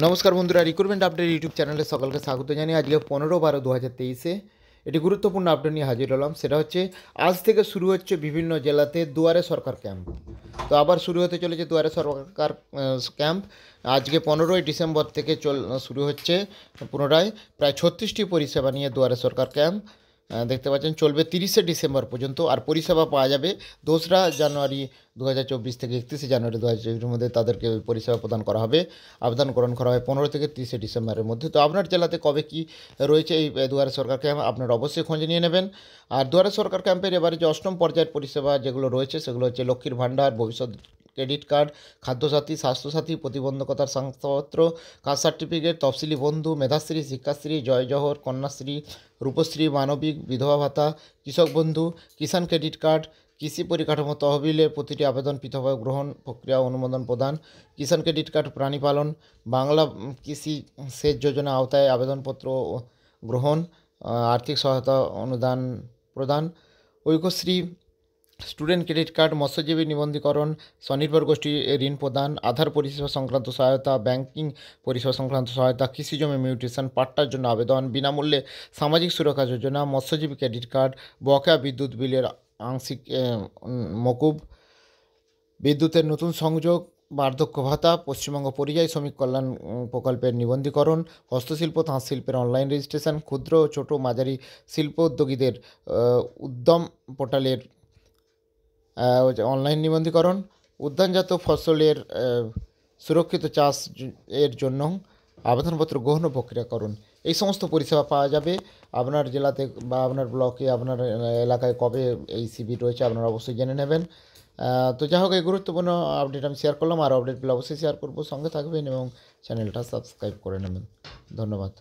নমস্কার বন্ধুরা, recruitment update YouTube চ্যানেলে সকলকে স্বাগত জানিয়ে আজকে 15/12/2023 একটি গুরুত্বপূর্ণ আপডেট নিয়ে হাজির হলাম। সেটা হচ্ছে আজ থেকে শুরু হচ্ছে বিভিন্ন জেলাতে দুয়ারে সরকার ক্যাম্প। তো আবার শুরু হতে চলেছে দুয়ারে সরকার ক্যাম্প। আজকে 15ই ডিসেম্বর থেকে শুরু হচ্ছে পুনরায় প্রায় 36টি পরিষেবা নিয়ে দুয়ারে সরকার ক্যাম্প। দেখতে পাচ্ছেন চলবে 30শে ডিসেম্বর পর্যন্ত। আর পরিষেবা পাওয়া যাবে 2রা জানুয়ারি 2024 থেকে 31শে জানুয়ারি 2024 মধ্যে তাদেরকে পরিষেবা প্রদান করা হবে। আবেদন গ্রহণ করা হয় 15 থেকে 30শে ডিসেম্বরের মধ্যে। তো আপনার জেলাতে কবে কি রয়েছে এই দুয়ারে সরকার ক্যাম্প আপনারা অবশ্যই খোঁজ নিয়ে নেবেন। আর দুয়ারে সরকার ক্যাম্পের এবারে যে অষ্টম পর্যায়ের পরিষেবা যেগুলো রয়েছে সেগুলো হচ্ছে লক্ষ্মীর ভাণ্ডার, ভবিষ্যৎ ক্রেডিট কার্ড, খাদ্যসাথী, স্বাস্থ্যসাথী, প্রতিবন্ধকতার শংসাপত্র, কাস্ট সার্টিফিকেট, তফসিলি বন্ধু, মেধাশ্রী, শিক্ষাশ্রী, জয় জহর, কন্যাশ্রী, রূপশ্রী, মানবিক, বিধবা ভাতা, কৃষক বন্ধু, কিষাণ ক্রেডিট কার্ড, কৃষি পরিকাঠামো তহবিলের প্রতিটি আবেদন পৃথকভাবে গ্রহণ প্রক্রিয়া অনুমোদন প্রদান, কিষাণ ক্রেডিট কার্ড, প্রাণী পালন, বাংলা কৃষি সেচ যোজনা আওতায় আবেদনপত্র গ্রহণ, আর্থিক সহায়তা অনুদান প্রদান, ঐক্যশ্রী, স্টুডেন্ট ক্রেডিট কার্ড, মৎস্যজীবী নিবন্ধীকরণ, স্বনির্ভর গোষ্ঠী ঋণ প্রদান, আধার পরিষেবা সংক্রান্ত সহায়তা, ব্যাংকিং পরিষেবা সংক্রান্ত সহায়তা, কৃষি জমি মিউটেশন, পাট্টার জন্য আবেদন, বিনামূল্যে সামাজিক সুরক্ষা যোজনা, মৎস্যজীবী ক্রেডিট কার্ড, বকেয়া বিদ্যুৎ বিলের আংশিক মকুব, বিদ্যুতের নতুন সংযোগ, বার্ধক্য ভাতা, পশ্চিমবঙ্গ পরিযায়ী শ্রমিক কল্যাণ প্রকল্পের নিবন্ধীকরণ, হস্তশিল্প তাঁত শিল্পের অনলাইন রেজিস্ট্রেশন, ক্ষুদ্র ছোট মাঝারি শিল্প উদ্যোগীদের উদ্যম পোর্টালের অনলাইন নিবন্ধীকরণ, উদ্যানজাত ফসলের সুরক্ষিত চাষ এর জন্য আবেদনপত্র গ্রহণ ও প্রক্রিয়াকরণ, এই সমস্ত পরিষেবা পাওয়া যাবে আপনার জেলাতে বা আপনার ব্লকে, আপনার এলাকায় কবে এই শিবির রয়েছে আপনারা অবশ্যই জেনে নেবেন। তো যাই হোক, এই গুরুত্বপূর্ণ আপডেট আমি শেয়ার করলাম। আর আপডেটগুলো অবশ্যই শেয়ার করবো, সঙ্গে থাকবেন এবং চ্যানেলটা সাবস্ক্রাইব করে নেবেন। ধন্যবাদ।